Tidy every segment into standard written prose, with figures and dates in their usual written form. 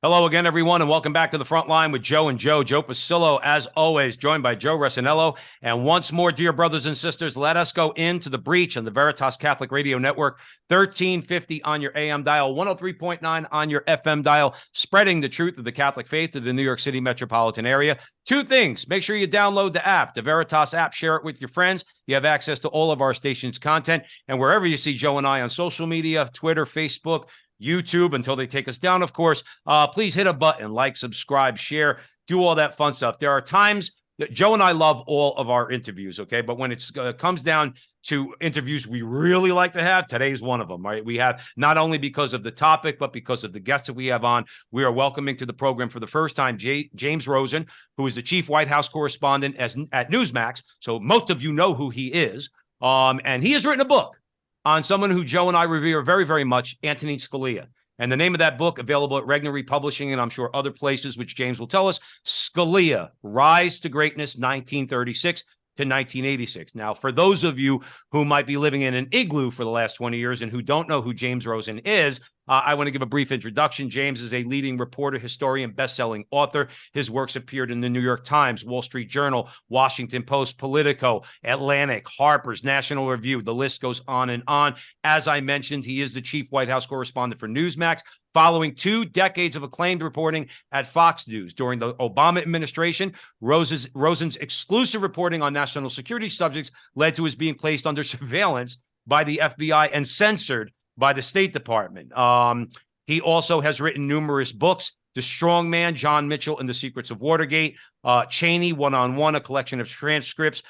Hello again, everyone, and welcome back to the front line with Joe and Joe. Joe Pasillo, as always, joined by Joe Resinello. And once more, dear brothers and sisters, let us go into the breach on the Veritas Catholic Radio Network, 1350 on your AM dial, 103.9 on your FM dial, spreading the truth of the Catholic faith to the New York City metropolitan area. Two things. Make sure you download the app, the Veritas app, share it with your friends. You have access to all of our station's content. And wherever you see Joe and I on social media, Twitter, Facebook, YouTube, until they take us down, of course, please hit a button, like, subscribe, share, do all that fun stuff. There are times that Joe and I love all of our interviews, okay? But when it comes down to interviews we really like to have, today's one of them, right? We have, not only because of the topic, but because of the guests that we have on, we are welcoming to the program for the first time James Rosen, who is the chief White House correspondent at Newsmax. So most of you know who he is. And he has written a book on someone who Joe and I revere very, very much, Antonin Scalia. And the name of that book, available at Regnery Publishing and I'm sure other places, which James will tell us, Scalia, Rise to Greatness, 1936 to 1986. Now, for those of you who might be living in an igloo for the last 20 years and who don't know who James Rosen is, I want to give a brief introduction. James is a leading reporter, historian, best-selling author. His works appeared in the New York Times, Wall Street Journal, Washington Post, Politico, Atlantic, Harper's, National Review. The list goes on and on. As I mentioned, he is the chief White House correspondent for Newsmax, following 2 decades of acclaimed reporting at Fox News. During the Obama administration, Rosen's exclusive reporting on national security subjects led to his being placed under surveillance by the FBI and censored by the State Department. He also has written numerous books: The Strong Man, John Mitchell and the Secrets of Watergate, Cheney, One-on-One, a collection of transcripts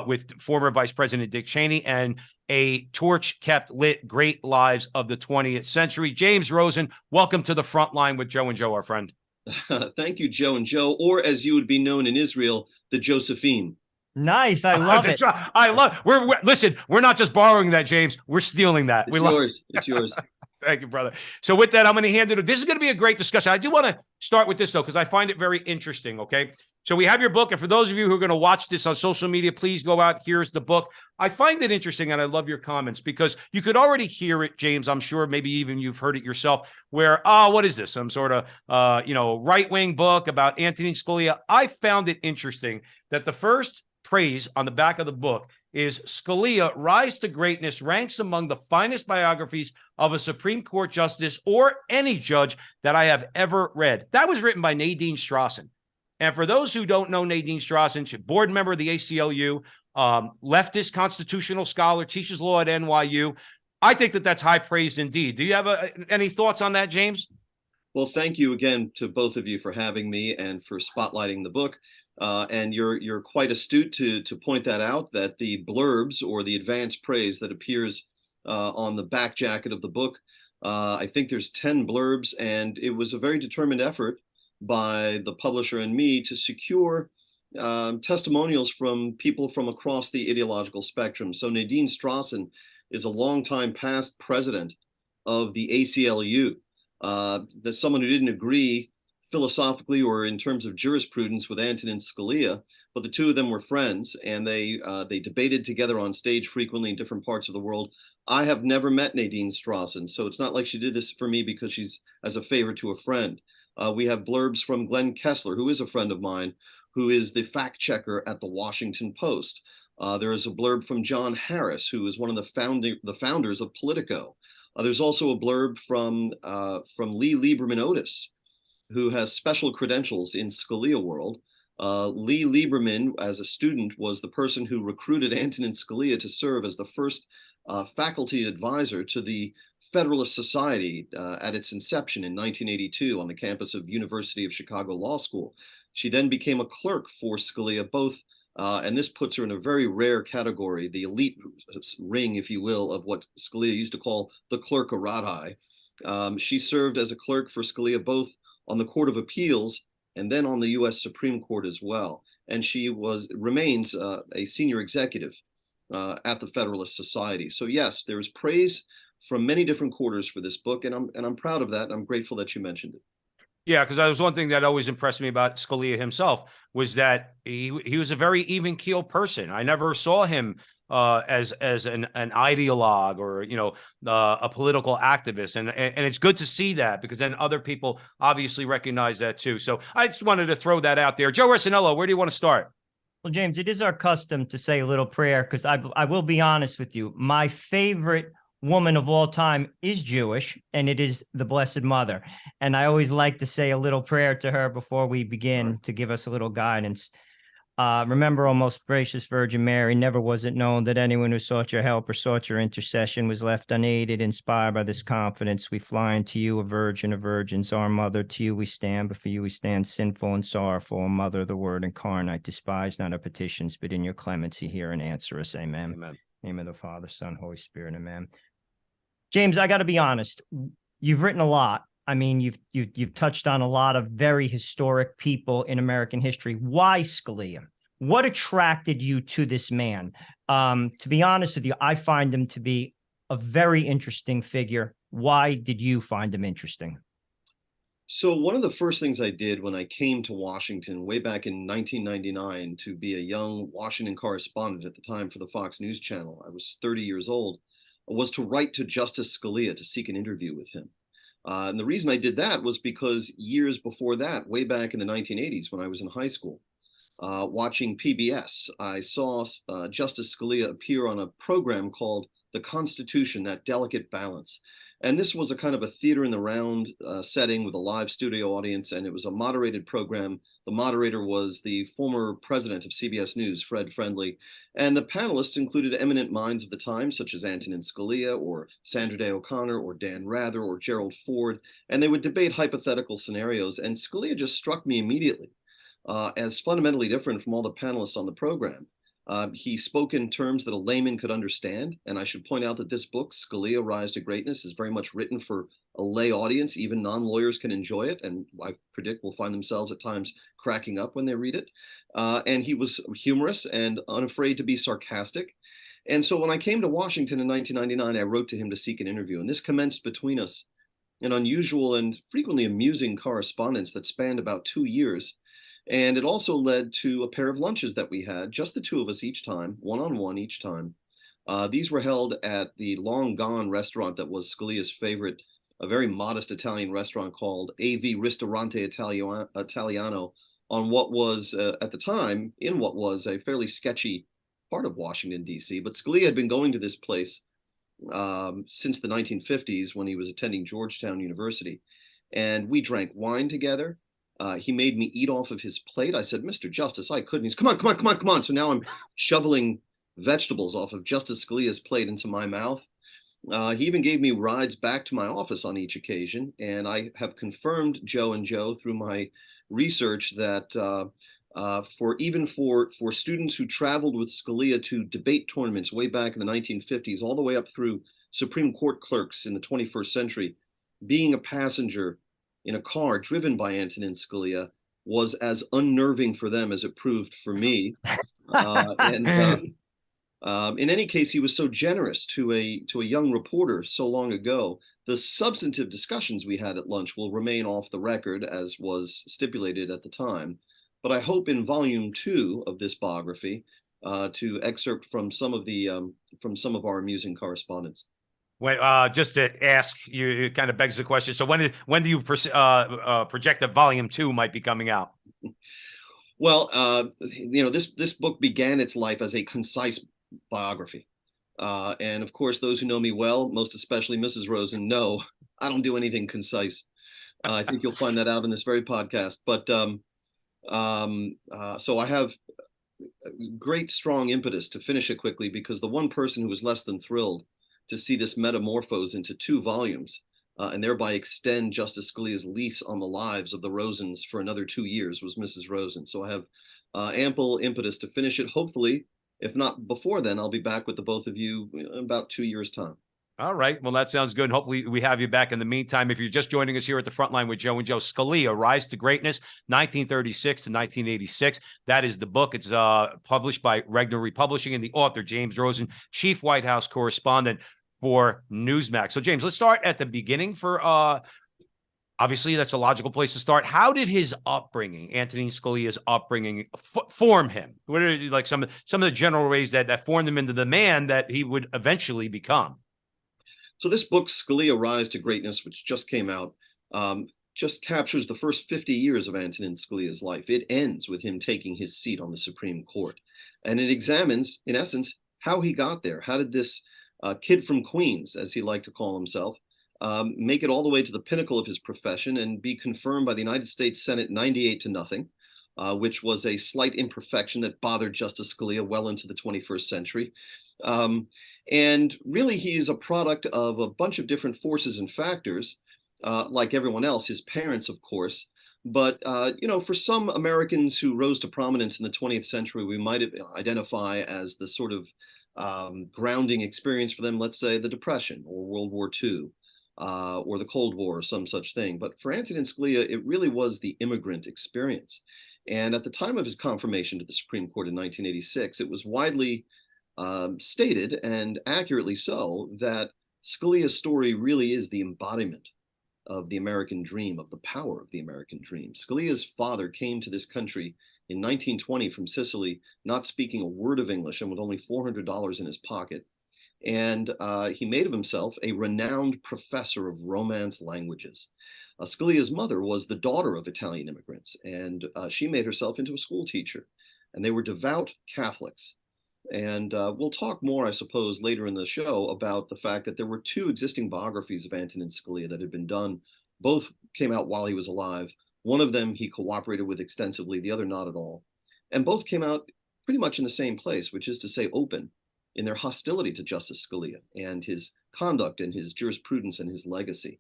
with former Vice President Dick Cheney, and A Torch Kept Lit, Great Lives of the 20th Century. James Rosen, welcome to the front line with Joe and Joe, our friend. Thank you, Joe and Joe, or as you would be known in Israel, the Josephine. Nice. I love it. Listen, we're not just borrowing that, James. We're stealing that. It's yours. It's yours. Thank you, brother. So with that, I'm going to hand it. This is going to be a great discussion. I do want to start with this, though, because I find it very interesting, okay? So we have your book, and for those of you who are going to watch this on social media, please go out. Here's the book. I find it interesting, and I love your comments, because you could already hear it, James. I'm sure maybe even you've heard it yourself, where, what is this? Some sort of, right-wing book about Antonin Scalia. I found it interesting that the first praise on the back of the book is Scalia, Rise to Greatness, ranks among the finest biographies of a Supreme Court justice or any judge that I have ever read. That was written by Nadine Strossen. And for those who don't know Nadine Strossen, she's a board member of the ACLU, leftist constitutional scholar, teaches law at NYU. I think that that's high praise indeed. Do you have any thoughts on that, James? Well, thank you again to both of you for having me and for spotlighting the book. And you're quite astute to point that out, that the blurbs or the advanced praise that appears on the back jacket of the book, I think there's 10 blurbs, and it was a very determined effort by the publisher and me to secure testimonials from people from across the ideological spectrum. So Nadine Strossen is a longtime past president of the ACLU. That's someone who didn't agree philosophically or in terms of jurisprudence with Antonin Scalia, but the two of them were friends, and they debated together on stage frequently in different parts of the world. I have never met Nadine Strossen, so it's not like she did this for me because she's as a favor to a friend. We have blurbs from Glenn Kessler, who is a friend of mine, who is the fact checker at the Washington Post. There is a blurb from John Harris, who is one of the founders of Politico. There's also a blurb from Lee Lieberman Otis, who has special credentials in Scalia world. Lee Lieberman, as a student, was the person who recruited Antonin Scalia to serve as the first faculty advisor to the Federalist Society at its inception in 1982 on the campus of University of Chicago Law School. She then became a clerk for Scalia, both, and this puts her in a very rare category, the elite ring, if you will, of what Scalia used to call the clerkerati. She served as a clerk for Scalia both on the Court of Appeals and then on the U.S. Supreme Court as well. And she remains a senior executive at the Federalist Society. So yes, there is praise from many different quarters for this book, and I'm proud of that. And I'm grateful that you mentioned it. Yeah, because that was one thing that always impressed me about Scalia himself, was that he was a very even-keeled person. I never saw him as an ideologue or, you know, a political activist. And it's good to see that, because then other people obviously recognize that too. So I just wanted to throw that out there. Joe Resinello, where do you want to start? Well, James, it is our custom to say a little prayer, because I will be honest with you. My favorite woman of all time is Jewish, and it is the Blessed Mother. And I always like to say a little prayer to her before we begin, to give us a little guidance. Remember, O most gracious Virgin Mary, never was it known that anyone who sought your help or sought your intercession was left unaided. Inspired by this confidence, we fly unto you, a virgin of virgins, our mother. To you we stand, before you we stand sinful and sorrowful. O Mother of the Word incarnate, despise not our petitions, but in your clemency hear and answer us. Amen. Amen. In the name of the Father, Son, Holy Spirit. Amen. James, I got to be honest. You've written a lot. I mean, you've touched on a lot of very historic people in American history. Why Scalia? What attracted you to this man? To be honest with you, I find him to be a very interesting figure. Why did you find him interesting? So one of the first things I did when I came to Washington way back in 1999 to be a young Washington correspondent at the time for the Fox News Channel, I was 30 years old, was to write to Justice Scalia to seek an interview with him. And the reason I did that was because years before that, way back in the 1980s when I was in high school, watching PBS, I saw Justice Scalia appear on a program called The Constitution, That Delicate Balance. And this was a kind of a theater in the round setting with a live studio audience, and it was a moderated program. The moderator was the former president of CBS News, Fred Friendly, and the panelists included eminent minds of the time, such as Antonin Scalia or Sandra Day O'Connor or Dan Rather or Gerald Ford, and they would debate hypothetical scenarios. And Scalia just struck me immediately as fundamentally different from all the panelists on the program. He spoke in terms that a layman could understand, and I should point out that this book, Scalia, Rise to Greatness, is very much written for a lay audience. Even non-lawyers can enjoy it, and I predict will find themselves at times cracking up when they read it. And he was humorous and unafraid to be sarcastic. And so when I came to Washington in 1999, I wrote to him to seek an interview, and this commenced between us an unusual and frequently amusing correspondence that spanned about 2 years. And it also led to a pair of lunches that we had, just the two of us each time, one-on-one each time. These were held at the long gone restaurant that was Scalia's favorite, a very modest Italian restaurant called AV Ristorante Italiano, on what was, at the time, in what was a fairly sketchy part of Washington, D.C. But Scalia had been going to this place since the 1950s when he was attending Georgetown University. And we drank wine together. He made me eat off of his plate. I said, Mr. Justice, I couldn't. He's, come on. So now I'm shoveling vegetables off of Justice Scalia's plate into my mouth. He even gave me rides back to my office on each occasion. And I have confirmed, Joe and Joe, through my research that for students who traveled with Scalia to debate tournaments way back in the 1950s, all the way up through Supreme Court clerks in the 21st century, being a passenger in a car in Antonin Scalia was as unnerving for them as it proved for me. In any case, he was so generous to a young reporter so long ago. The substantive discussions we had at lunch will remain off the record, as was stipulated at the time. But I hope in volume 2 of this biography to excerpt from some of our amusing correspondence. Just to ask you, it kind of begs the question. So when do you project that volume 2 might be coming out? Well, this book began its life as a concise biography. And of course, those who know me well, most especially Mrs. Rosen, know I don't do anything concise. I think you'll find that out in this very podcast. But so I have great, strong impetus to finish it quickly, because the one person who was less than thrilled to see this metamorphose into 2 volumes and thereby extend Justice Scalia's lease on the lives of the Rosens for another 2 years was Mrs. Rosen. So I have ample impetus to finish it. Hopefully, if not before then, I'll be back with the both of you in about 2 years' time. All right. Well, that sounds good. And hopefully we have you back in the meantime. If you're just joining us here at the Frontline with Joe and Joe, Scalia, Rise to Greatness, 1936 to 1986. That is the book. It's published by Regnery Publishing, and the author, James Rosen, chief White House correspondent for Newsmax. So, James, let's start at the beginning for Obviously, that's a logical place to start. How did his upbringing, Antonin Scalia's upbringing, form him? What are like some of the general ways that formed him into the man that he would eventually become? So this book, Scalia: Rise to Greatness, which just came out, just captures the first 50 years of Antonin Scalia's life. It ends with him taking his seat on the Supreme Court. And it examines, in essence, how he got there. How did this kid from Queens, as he liked to call himself, make it all the way to the pinnacle of his profession and be confirmed by the United States Senate 98-0, which was a slight imperfection that bothered Justice Scalia well into the 21st century. And really, he is a product of a bunch of different forces and factors, like everyone else, his parents, of course. But, for some Americans who rose to prominence in the 20th century, we might identify as the sort of grounding experience for them, let's say the Depression or World War II. Or the Cold War or some such thing. But for Antonin Scalia, it really was the immigrant experience. And at the time of his confirmation to the Supreme Court in 1986, it was widely stated, and accurately so, that Scalia's story really is the embodiment of the American dream, of the power of the American dream. Scalia's father came to this country in 1920 from Sicily, not speaking a word of English and with only $400 in his pocket. And he made of himself a renowned professor of Romance languages. Scalia's mother was the daughter of Italian immigrants, and she made herself into a school teacher. And they were devout Catholics. And we'll talk more, I suppose, later in the show about the fact that there were two existing biographies of Antonin Scalia that had been done. Both came out while he was alive. One of them he cooperated with extensively, the other not at all. And both came out pretty much in the same place, which is to say open, in their hostility to Justice Scalia and his conduct and his jurisprudence and his legacy.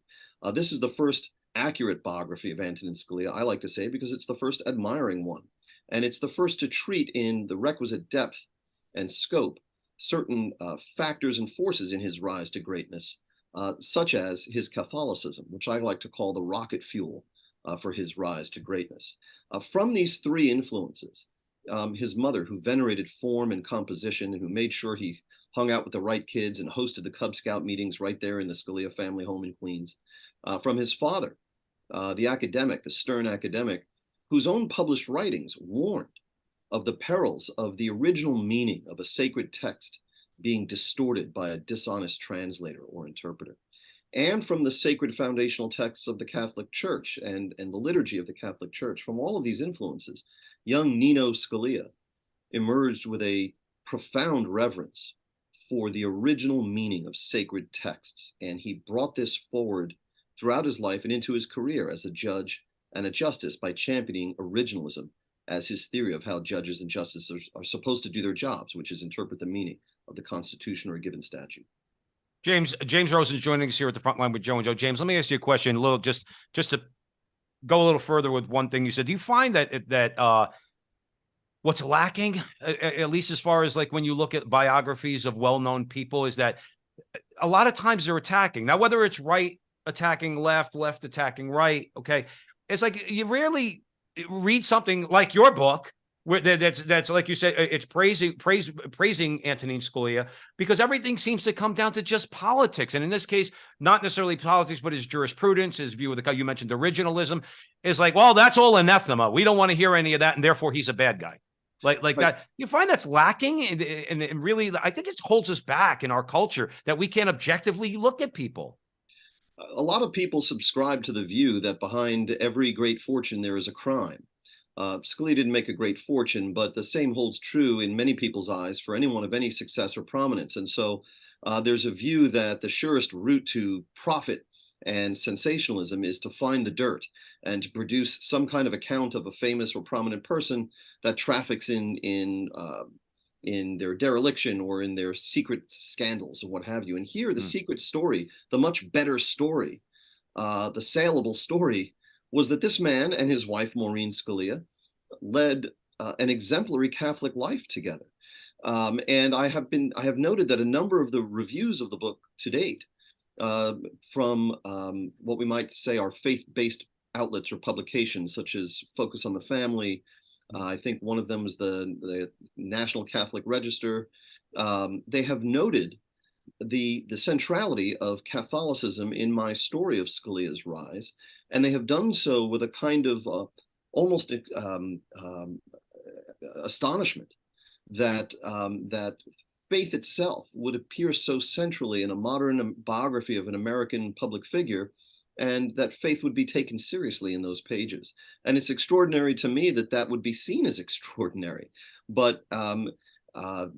This is the first accurate biography of Antonin Scalia, I like to say, because it's the first admiring one. And it's the first to treat in the requisite depth and scope certain factors and forces in his rise to greatness, such as his Catholicism, which I like to call the rocket fuel for his rise to greatness. From these three influences, his mother, who venerated form and composition and who made sure he hung out with the right kids and hosted the Cub Scout meetings right there in the Scalia family home in Queens. From his father, the academic, the stern academic, whose own published writings warned of the perils of the original meaning of a sacred text being distorted by a dishonest translator or interpreter. And from the sacred foundational texts of the Catholic Church and the liturgy of the Catholic Church. From all of these influences, young Nino Scalia emerged with a profound reverence for the original meaning of sacred texts. And he brought this forward throughout his life and into his career as a judge and a justice by championing originalism as his theory of how judges and justices are supposed to do their jobs, which is interpret the meaning of the Constitution or a given statute. James Rosen is joining us here at the Frontline with Joe and Joe. James, let me ask you a question, a little just to go a little further with one thing you said. Do you find that what's lacking, at least as far as like when you look at biographies of well-known people, is that a lot of times they're attacking. Now, whether it's right attacking left, left attacking right, okay, it's like you rarely read something like your book where that's like you said, it's praising Antonin Scalia, because everything seems to come down to just politics. And in this case, not necessarily politics, but his jurisprudence, his view of you mentioned originalism, is like, well, that's all anathema. We don't want to hear any of that, and therefore he's a bad guy. Like right. That. You find that's lacking, and really, I think it holds us back in our culture that we can't objectively look at people. A lot of people subscribe to the view that behind every great fortune there is a crime. Scalia didn't make a great fortune, but the same holds true in many people's eyes for anyone of any success or prominence. And so there's a view that the surest route to profit and sensationalism is to find the dirt and to produce some kind of account of a famous or prominent person that traffics in their dereliction or in their secret scandals or what have you. And here, the secret story, the much better story, the saleable story, was that this man and his wife, Maureen Scalia, led an exemplary Catholic life together. And I have noted that a number of the reviews of the book to date, from what we might say are faith-based outlets or publications, such as Focus on the Family, I think one of them is the National Catholic Register, they have noted the centrality of Catholicism in my story of Scalia's rise, and they have done so with a kind of almost astonishment that that faith itself would appear so centrally in a modern biography of an American public figure, and that faith would be taken seriously in those pages. And it's extraordinary to me that that would be seen as extraordinary. But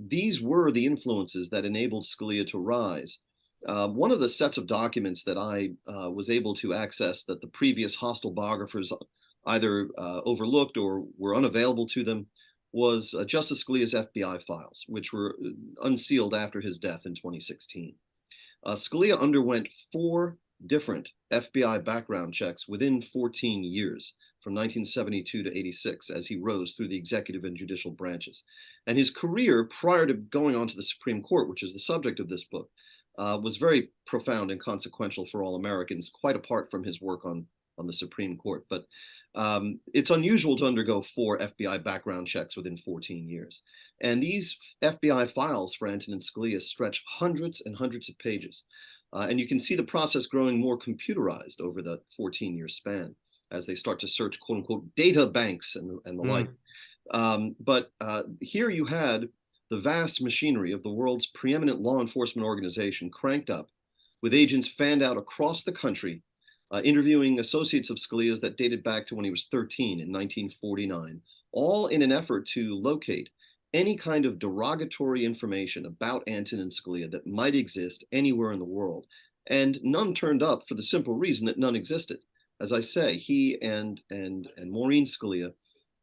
these were the influences that enabled Scalia to rise. One of the sets of documents that I was able to access that the previous hostile biographers either overlooked or were unavailable to them was Justice Scalia's FBI files, which were unsealed after his death in 2016. Scalia underwent 4 different FBI background checks within 14 years, from 1972 to 86, as he rose through the executive and judicial branches. And his career prior to going on to the Supreme Court, which is the subject of this book, was very profound and consequential for all Americans, quite apart from his work on the Supreme Court. But it's unusual to undergo 4 FBI background checks within 14 years. And these FBI files for Antonin Scalia stretch hundreds and hundreds of pages. And you can see the process growing more computerized over the 14-year span as they start to search, quote unquote, data banks and the like. But here you had the vast machinery of the world's preeminent law enforcement organization cranked up, with agents fanned out across the country, interviewing associates of Scalia's that dated back to when he was 13 in 1949, all in an effort to locate any kind of derogatory information about Antonin Scalia that might exist anywhere in the world. And none turned up for the simple reason that none existed. As I say, he and Maureen Scalia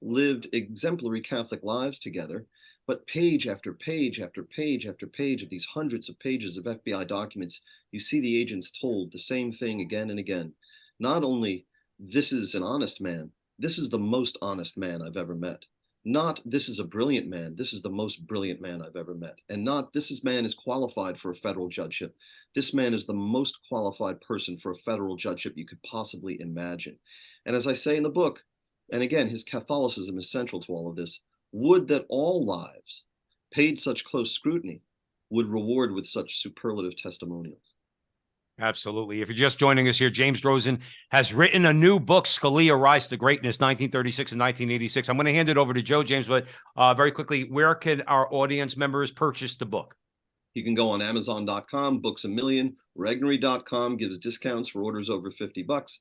lived exemplary Catholic lives together, but page after page after page after page of these hundreds of pages of FBI documents, you see the agents told the same thing again and again. Not only, this is an honest man, this is the most honest man I've ever met. Not, this is a brilliant man, this is the most brilliant man I've ever met. And not, man is qualified for a federal judgeship. This man is the most qualified person for a federal judgeship you could possibly imagine. And as I say in the book, and again, his Catholicism is central to all of this, would that all lives paid such close scrutiny would reward with such superlative testimonials. Absolutely. If you're just joining us here, James Rosen has written a new book, Scalia, Rise to Greatness, 1936 and 1986. I'm going to hand it over to Joe, James, but very quickly, where can our audience members purchase the book? You can go on Amazon.com, Books A Million, Regnery.com gives discounts for orders over $50.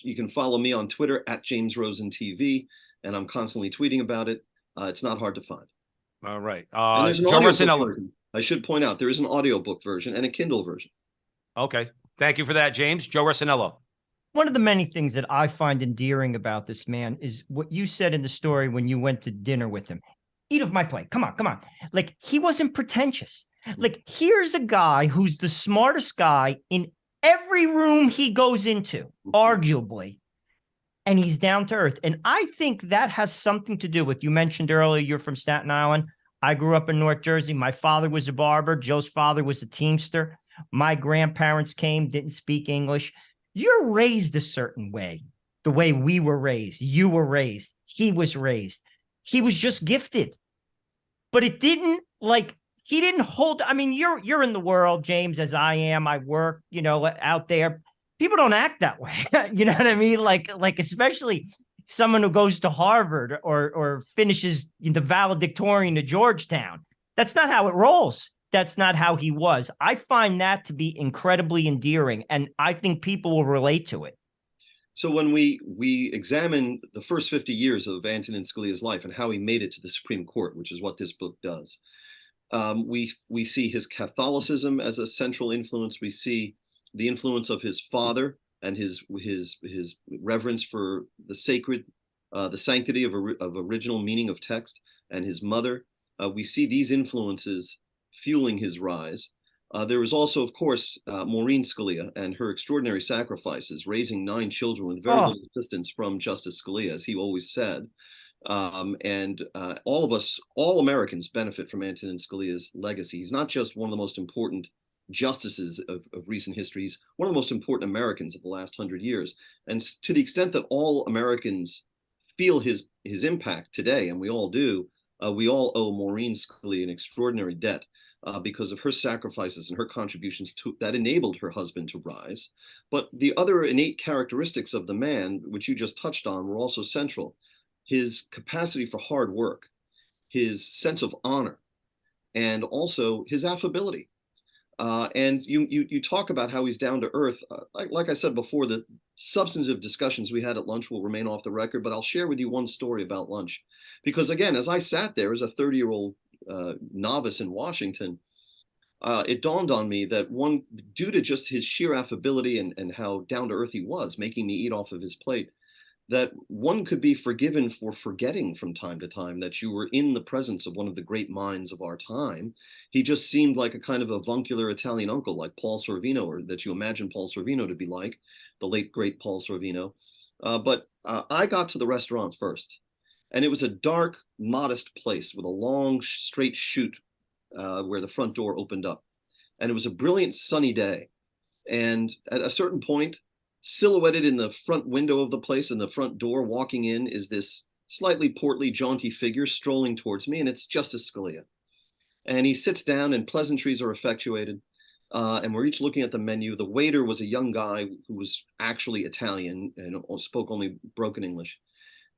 You can follow me on Twitter at James Rosen TV, and I'm constantly tweeting about it. It's not hard to find. All right. And there's an audiobook version. I should point out there is an audiobook version and a Kindle version. Okay. Thank you for that, James. Joe Rossinello. One of the many things that I find endearing about this man is what you said in the story when you went to dinner with him. Eat off my plate. Come on, come on. Like, he wasn't pretentious. Like, here's a guy who's the smartest guy in every room he goes into, arguably, and he's down to earth. And I think that has something to do with, you mentioned earlier, you're from Staten Island. I grew up in North Jersey. My father was a barber. Joe's father was a teamster. My grandparents came, didn't speak English. You're raised a certain way, the way we were raised. You were raised. He was raised. He was just gifted. But it didn't, like, he didn't hold. I mean, you're in the world, James, as I am. I work, out there. People don't act that way. You know what I mean? Like especially someone who goes to Harvard or finishes the valedictorian to Georgetown. That's not how it rolls. That's not how he was. I find that to be incredibly endearing, and I think people will relate to it. So when we examine the first 50 years of Antonin Scalia's life and how he made it to the Supreme Court, which is what this book does, we see his Catholicism as a central influence. We see the influence of his father and his reverence for the sacred, the sanctity of original meaning of text, and his mother. We see these influences fueling his rise. There was also, of course, Maureen Scalia and her extraordinary sacrifices, raising 9 children with very little assistance from Justice Scalia, as he always said. And all of us, all Americans, benefit from Antonin Scalia's legacy. He's not just one of the most important justices of recent history. He's one of the most important Americans of the last 100 years. And to the extent that all Americans feel his impact today, and we all do, we all owe Maureen Scalia an extraordinary debt. because of her sacrifices and her contributions that enabled her husband to rise. But the other innate characteristics of the man, which you just touched on, were also central. His capacity for hard work, his sense of honor, and also his affability. And you talk about how he's down to earth. Like I said before, the substantive discussions we had at lunch will remain off the record, but I'll share with you one story about lunch. Because again, as I sat there as a 30-year-old novice in Washington, it dawned on me that due to just his sheer affability and how down to earth he was, making me eat off of his plate, that one could be forgiven for forgetting from time to time that you were in the presence of one of the great minds of our time. He just seemed like a kind of avuncular Italian uncle, like Paul Sorvino, or that you imagine Paul Sorvino to be like, the late, great Paul Sorvino. But I got to the restaurant first, and it was a dark, modest place with a long, straight chute where the front door opened up. And it was a brilliant sunny day. And at a certain point, silhouetted in the front window of the place and the front door, walking in, is this slightly portly, jaunty figure strolling towards me, and it's Justice Scalia. And he sits down, and pleasantries are effectuated, and we're each looking at the menu. The waiter was a young guy who was actually Italian and spoke only broken English.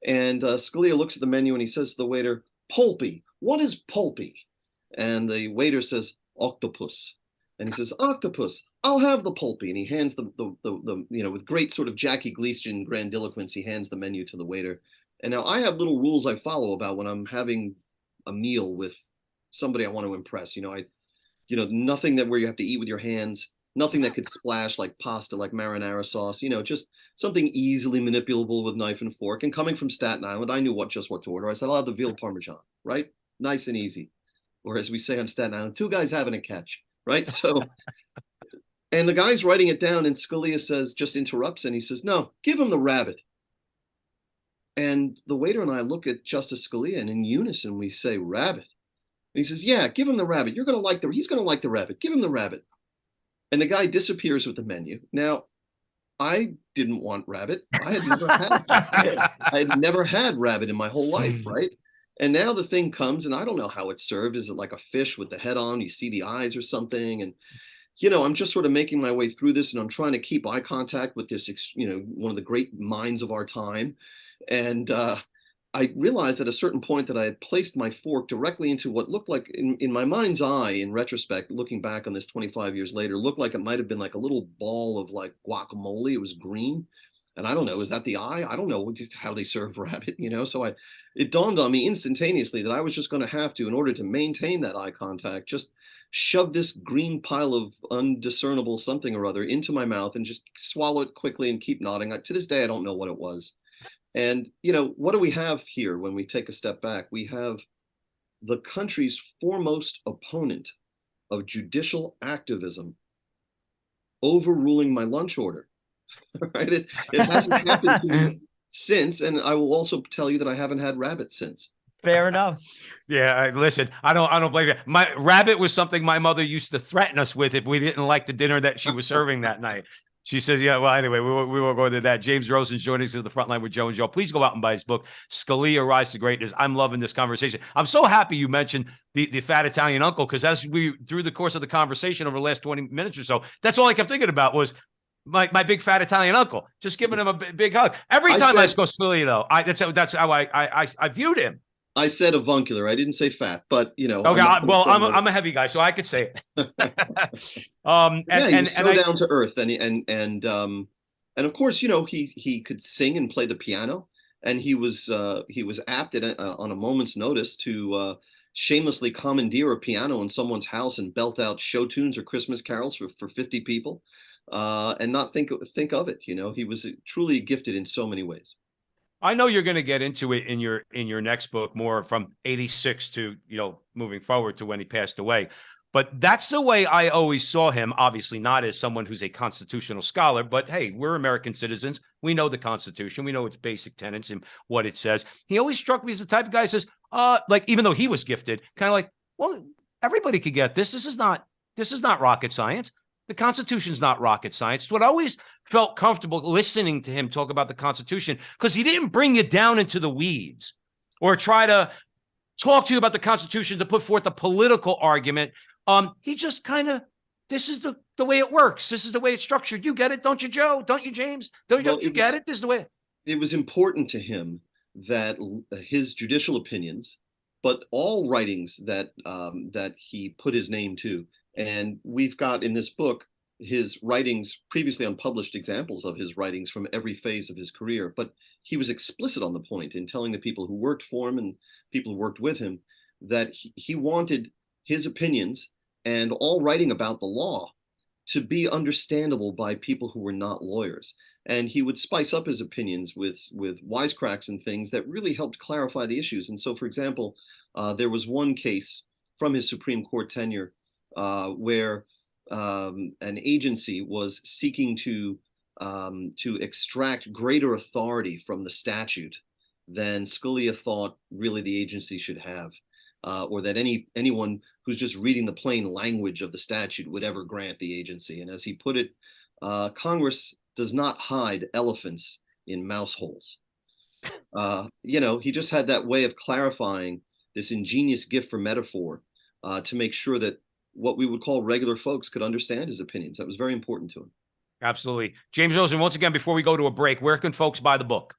And Scalia looks at the menu and he says to the waiter, "Pulpy, what is pulpy?" And the waiter says, "Octopus." And he says, "Octopus, I'll have the pulpy." And he hands the with great sort of Jackie Gleason grandiloquence, he hands the menu to the waiter. And now I have little rules I follow about when I'm having a meal with somebody I want to impress. Nothing where you have to eat with your hands, nothing that could splash like pasta, like marinara sauce, just something easily manipulable with knife and fork. And coming from Staten Island, I knew what to order. I said, "I'll have the veal parmesan," right? Nice and easy. Or as we say on Staten Island, two guys having a catch. Right. So, and the guy's writing it down, and Scalia just interrupts, and he says, "No, give him the rabbit." And the waiter and I look at Justice Scalia, and in unison we say, "Rabbit." And he says, "Yeah, give him the rabbit. He's going to like the rabbit. Give him the rabbit." And the guy disappears with the menu. Now, I didn't want rabbit. I had never had rabbit in my whole life. Right. And now the thing comes, and I don't know how it's served. Is it like a fish with the head on? You see the eyes or something? And, I'm just sort of making my way through this, and I'm trying to keep eye contact with this, one of the great minds of our time. And I realized at a certain point that I had placed my fork directly into what looked like, in my mind's eye, in retrospect, looking back on this 25 years later, looked like it might have been like a little ball of like guacamole. It was green. And I don't know, is that the eye? I don't know how they serve rabbit, So it dawned on me instantaneously that I was just going to have to, in order to maintain that eye contact, just shove this green pile of undiscernible something or other into my mouth and just swallow it quickly and keep nodding. To this day, I don't know what it was. And, what do we have here when we take a step back? We have the country's foremost opponent of judicial activism overruling my lunch order. Right? It hasn't happened to me since, and I will also tell you that I haven't had rabbit since. Fair enough. Yeah, listen, I don't blame you. My rabbit was something my mother used to threaten us with if we didn't like the dinner that she was serving that night. She says, "Yeah, well, anyway, we won't go into that." James Rosen joining us to the Frontline with Joe and Joe. Please go out and buy his book, Scalia, Rise to Greatness. I'm loving this conversation. I'm so happy you mentioned the fat Italian uncle, because as through the course of the conversation over the last 20 minutes or so, that's all I kept thinking about was my big fat Italian uncle, just giving him a big hug. Every time I go Scalia, though, that's how I viewed him. I said avuncular. I didn't say fat, but Okay, I'm a heavy guy, so I could say it. He was so down to earth, and of course, he could sing and play the piano, and he was apt on a moment's notice to shamelessly commandeer a piano in someone's house and belt out show tunes or Christmas carols for 50 people, and not think of it. He was truly gifted in so many ways. I know you're going to get into it in your next book, more from 86 to, moving forward to when he passed away. But that's the way I always saw him, obviously not as someone who's a constitutional scholar, but hey, we're American citizens. We know the Constitution. We know its basic tenets and what it says. He always struck me as the type of guy who says, even though he was gifted, kind of like, well, everybody could get this. This is not rocket science. The Constitution's not rocket science. So I always felt comfortable listening to him talk about the Constitution, because he didn't bring you down into the weeds or try to talk to you about the Constitution to put forth a political argument He just kind of, this is the way it works. This is the way it's structured. You get it, don't you, Joe? Don't you, James? Don't Well, you get it? This is the way. It was important to him that his judicial opinions, but all writings that that he put his name to, and we've got in this book his writings, previously unpublished examples of his writings from every phase of his career. But he was explicit on the point in telling the people who worked for him and people who worked with him that he wanted his opinions and all writing about the law to be understandable by people who were not lawyers. And he would spice up his opinions with wisecracks and things that really helped clarify the issues. And so, for example, there was one case from his Supreme Court tenure where an agency was seeking to extract greater authority from the statute than Scalia thought really the agency should have, or that anyone who's just reading the plain language of the statute would ever grant the agency. And as he put it, Congress does not hide elephants in mouse holes. He just had that way of clarifying, this ingenious gift for metaphor, to make sure that what we would call regular folks could understand his opinions. That was very important to him. Absolutely. James Rosen, once again, before we go to a break, where can folks buy the book?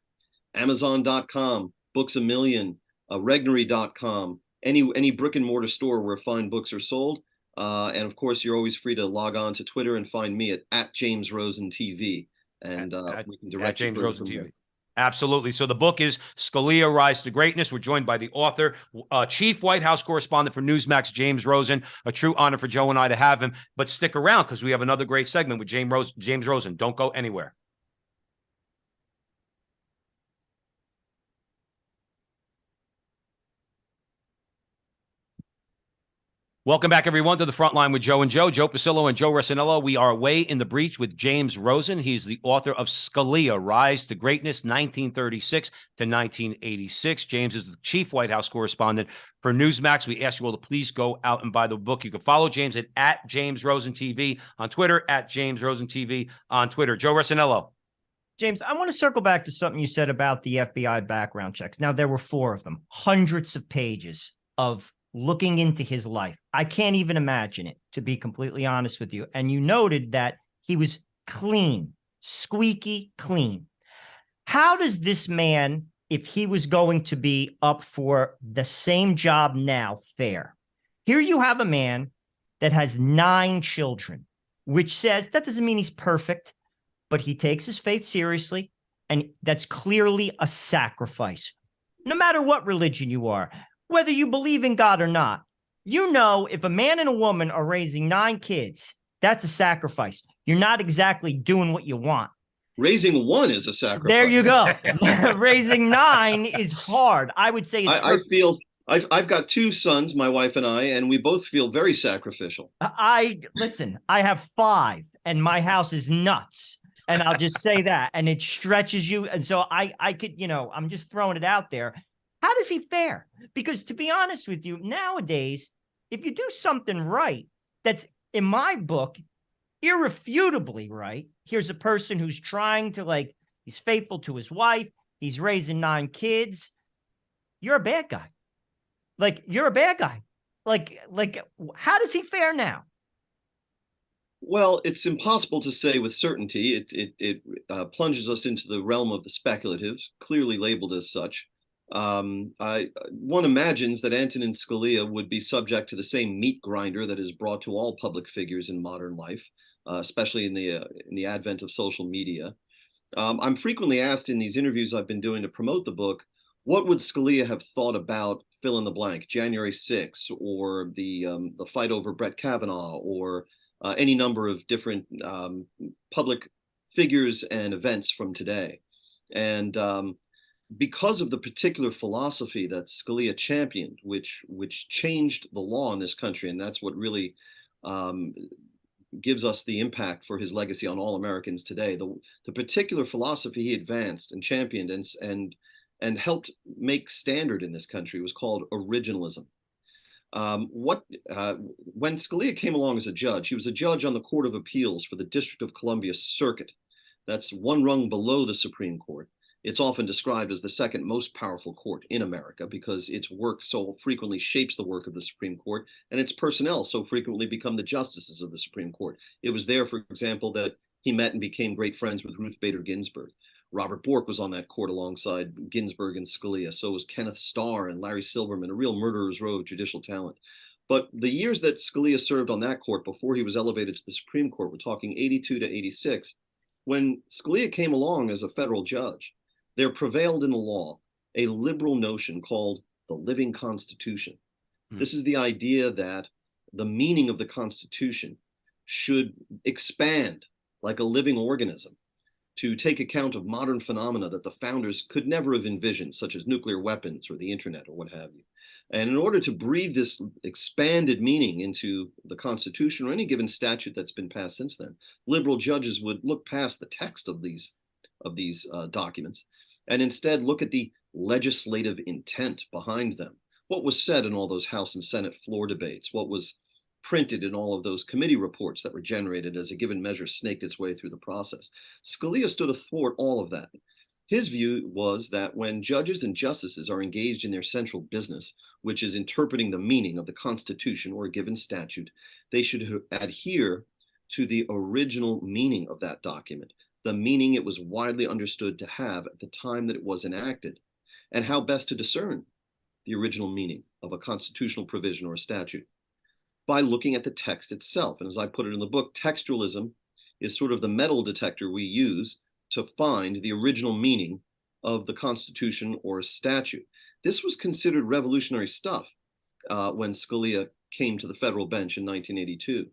Amazon.com, Books A Million, Regnery.com, any brick and mortar store where fine books are sold. And of course, you're always free to log on to Twitter and find me at James Rosen TV. And we can direct James you Rosen TV. Absolutely. So the book is Scalia, Rise to Greatness. We're joined by the author, Chief White House correspondent for Newsmax, James Rosen. A true honor for Joe and I to have him. But stick around because we have another great segment with James Rosen. Don't go anywhere. Welcome back, everyone, to the Frontline with Joe and Joe Pasillo and Joe Resinello. We are away in the breach with James Rosen. He's the author of Scalia, Rise to Greatness, 1936 to 1986. James is the chief White House correspondent for Newsmax. We ask you all to please go out and buy the book. You can follow James at James Rosen TV on Twitter, at James Rosen TV on Twitter. Joe Resinello. James, I want to circle back to something you said about the FBI background checks. Now, there were 4 of them, hundreds of pages of looking into his life. I can't even imagine it, to be completely honest with you. And you noted that he was clean, squeaky clean. How does this man, if he was going to be up for the same job now, fare? Here you have a man that has 9 children, which says that doesn't mean he's perfect, but he takes his faith seriously, and that's clearly a sacrifice. No matter what religion you are, whether you believe in God or not, you know, if a man and a woman are raising 9 kids, that's a sacrifice. You're not exactly doing what you want. Raising 1 is a sacrifice. There you go. Raising 9 is hard. I would say it's I feel I've got 2 sons, my wife and I, and we both feel very sacrificial. Listen, I have 5 and my house is nuts. And I'll just say that. And it stretches you. And so I could, I'm just throwing it out there. How does he fare? Because to be honest with you, nowadays, if you do something right, that's in my book, irrefutably right. Here's a person who's trying to he's faithful to his wife. He's raising 9 kids. You're a bad guy. You're a bad guy. How does he fare now? Well, it's impossible to say with certainty. It plunges us into the realm of the speculative, clearly labeled as such. One imagines that Antonin Scalia would be subject to the same meat grinder that is brought to all public figures in modern life, especially in the advent of social media. I'm frequently asked in these interviews I've been doing to promote the book, what would Scalia have thought about fill in the blank, January 6th, or the fight over Brett Kavanaugh, or any number of different public figures and events from today. And because of the particular philosophy that Scalia championed, which changed the law in this country, and that's what really gives us the impact for his legacy on all Americans today. The particular philosophy he advanced and championed and helped make standard in this country was called originalism. When Scalia came along as a judge, he was a judge on the Court of Appeals for the District of Columbia Circuit. That's one rung below the Supreme Court. It's often described as the second most powerful court in America because its work so frequently shapes the work of the Supreme Court, and its personnel so frequently become the justices of the Supreme Court. It was there, for example, that he met and became great friends with Ruth Bader Ginsburg. Robert Bork was on that court alongside Ginsburg and Scalia. So was Kenneth Starr and Larry Silberman, a real murderer's row of judicial talent. But the years that Scalia served on that court before he was elevated to the Supreme Court, we're talking 82 to 86, when Scalia came along as a federal judge, there prevailed in the law a liberal notion called the living Constitution. This is the idea that the meaning of the Constitution should expand like a living organism to take account of modern phenomena that the founders could never have envisioned, such as nuclear weapons or the internet or what have you. And in order to breathe this expanded meaning into the Constitution or any given statute that's been passed since then, liberal judges would look past the text of these documents and instead look at the legislative intent behind them. What was said in all those House and Senate floor debates, what was printed in all of those committee reports that were generated as a given measure snaked its way through the process. Scalia stood athwart all of that. His view was that when judges and justices are engaged in their central business, which is interpreting the meaning of the Constitution or a given statute, they should adhere to the original meaning of that document, the meaning it was widely understood to have at the time that it was enacted, and how best to discern the original meaning of a constitutional provision or a statute by looking at the text itself. And as I put it in the book, textualism is sort of the metal detector we use to find the original meaning of the Constitution or a statute. This was considered revolutionary stuff when Scalia came to the federal bench in 1982.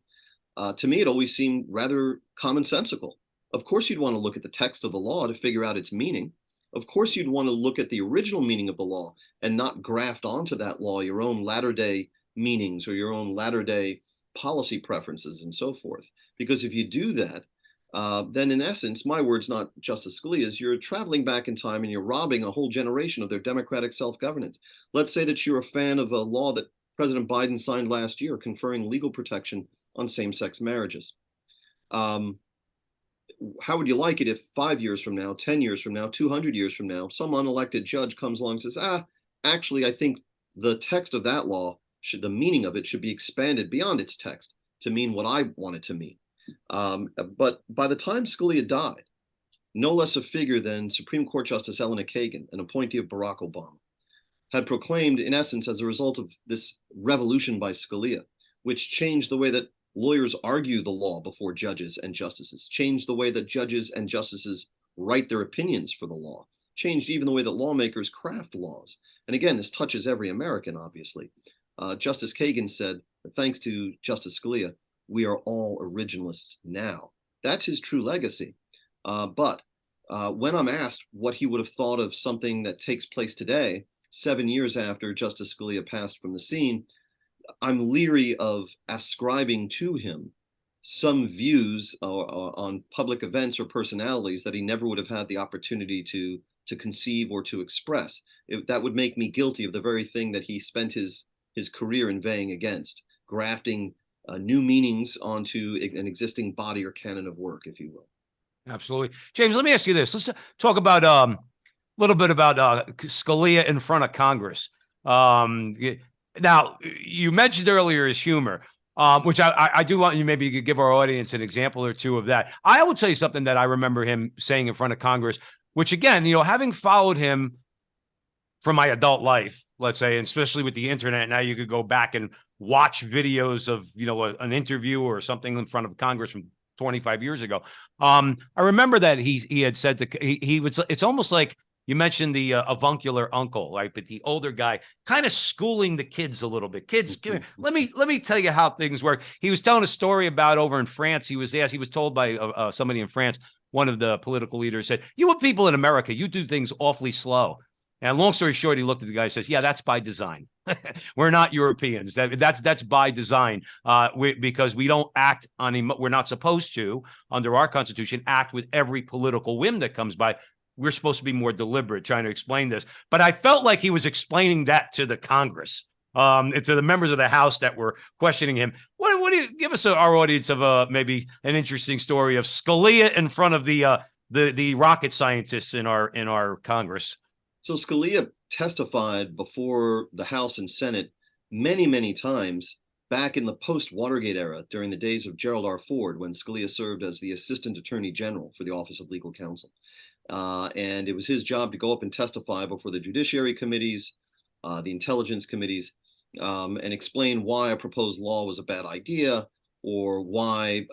To me, it always seemed rather commonsensical. Of course, you'd want to look at the text of the law to figure out its meaning. Of course, you'd want to look at the original meaning of the law and not graft onto that law your own latter-day meanings or your own latter-day policy preferences and so forth. Because if you do that, then in essence, my words, not Justice Scalia's, you're traveling back in time and you're robbing a whole generation of their democratic self-governance. Let's say that you're a fan of a law that President Biden signed last year conferring legal protection on same-sex marriages. How would you like it if 5 years from now, 10 years from now, 200 years from now, some unelected judge comes along and says, actually, I think the text of that law, the meaning of it should be expanded beyond its text to mean what I want it to mean. But by the time Scalia died, no less a figure than Supreme Court Justice Elena Kagan, an appointee of Barack Obama, had proclaimed, in essence, as a result of this revolution by Scalia, which changed the way that lawyers argue the law before judges and justices, changed the way that judges and justices write their opinions for the law, changed even the way that lawmakers craft laws. And again, this touches every American, obviously. Justice Kagan said, thanks to Justice Scalia, we are all originalists now. That's his true legacy. But when I'm asked what he would have thought of something that takes place today, 7 years after Justice Scalia passed from the scene, I'm leery of ascribing to him some views on public events or personalities that he never would have had the opportunity to conceive or to express. That would make me guilty of the very thing that he spent his career inveighing against, grafting new meanings onto an existing body or canon of work, if you will. Absolutely. James, let me ask you this. Let's talk about a little bit about Scalia in front of Congress. Now, you mentioned earlier his humor, which I do want you maybe you could give our audience an example or two of that. I will tell you something that I remember him saying in front of Congress, which again, having followed him for my adult life, let's say, and especially with the internet, now you could go back and watch videos of, an interview or something in front of Congress from 25 years ago. I remember that he had said he would, it's almost like you mentioned the avuncular uncle, right? But the older guy kind of schooling the kids a little bit. Kids, let me tell you how things work. He was telling a story about over in France. He was told by somebody in France, one of the political leaders said, "You people in America, you do things awfully slow." And long story short, he looked at the guy and says, "Yeah, that's by design. We're not Europeans. That's by design because we don't act on. We're not supposed to, under our Constitution, act with every political whim that comes by. We're supposed to be more deliberate trying to explain this." But I felt like he was explaining that to the Congress, to the members of the House that were questioning him. What do you give us, our audience, of maybe an interesting story of Scalia in front of the the rocket scientists in our Congress. So Scalia testified before the House and Senate many, many times back in the post-Watergate era during the days of Gerald R. Ford, when Scalia served as the Assistant Attorney General for the Office of Legal Counsel. And it was his job to go up and testify before the Judiciary Committees, the Intelligence Committees, and explain why a proposed law was a bad idea, or why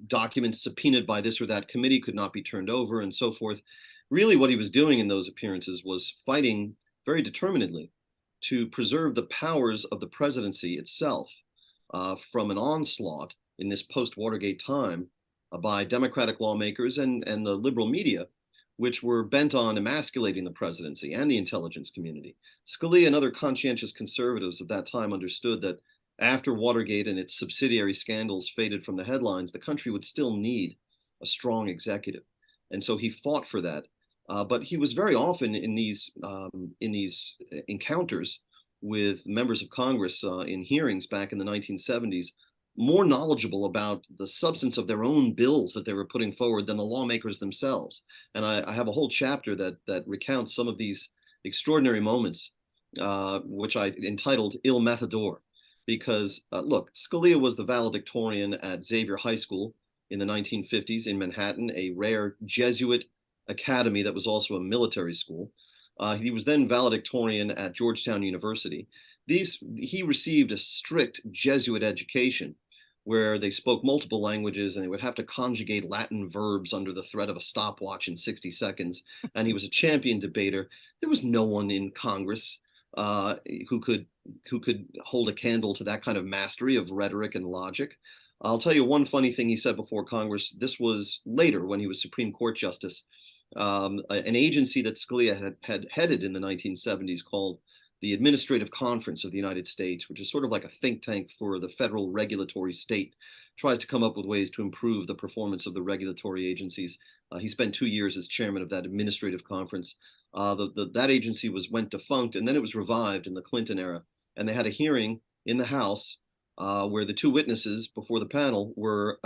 documents subpoenaed by this or that committee could not be turned over, and so forth. Really, what he was doing in those appearances was fighting very determinedly to preserve the powers of the presidency itself from an onslaught in this post-Watergate time by Democratic lawmakers and the liberal media, which were bent on emasculating the presidency and the intelligence community. Scalia and other conscientious conservatives of that time understood that after Watergate and its subsidiary scandals faded from the headlines, the country would still need a strong executive. And so he fought for that. But he was very often in these encounters with members of Congress in hearings back in the 1970s, more knowledgeable about the substance of their own bills that they were putting forward than the lawmakers themselves. And I have a whole chapter that recounts some of these extraordinary moments, which I entitled Il Matador, because look, Scalia was the valedictorian at Xavier High School in the 1950s in Manhattan, a rare Jesuit academy that was also a military school. He was then valedictorian at Georgetown University. He received a strict Jesuit education where they spoke multiple languages and they would have to conjugate Latin verbs under the threat of a stopwatch in 60 seconds. And he was a champion debater. There was no one in Congress who could hold a candle to that kind of mastery of rhetoric and logic. I'll tell you one funny thing he said before Congress. This was later when he was Supreme Court Justice. An agency that Scalia had headed in the 1970s called the Administrative Conference of the United States, which is sort of like a think tank for the federal regulatory state, tries to come up with ways to improve the performance of the regulatory agencies. He spent 2 years as chairman of that administrative conference. That agency went defunct, and then it was revived in the Clinton era. And they had a hearing in the House where the two witnesses before the panel were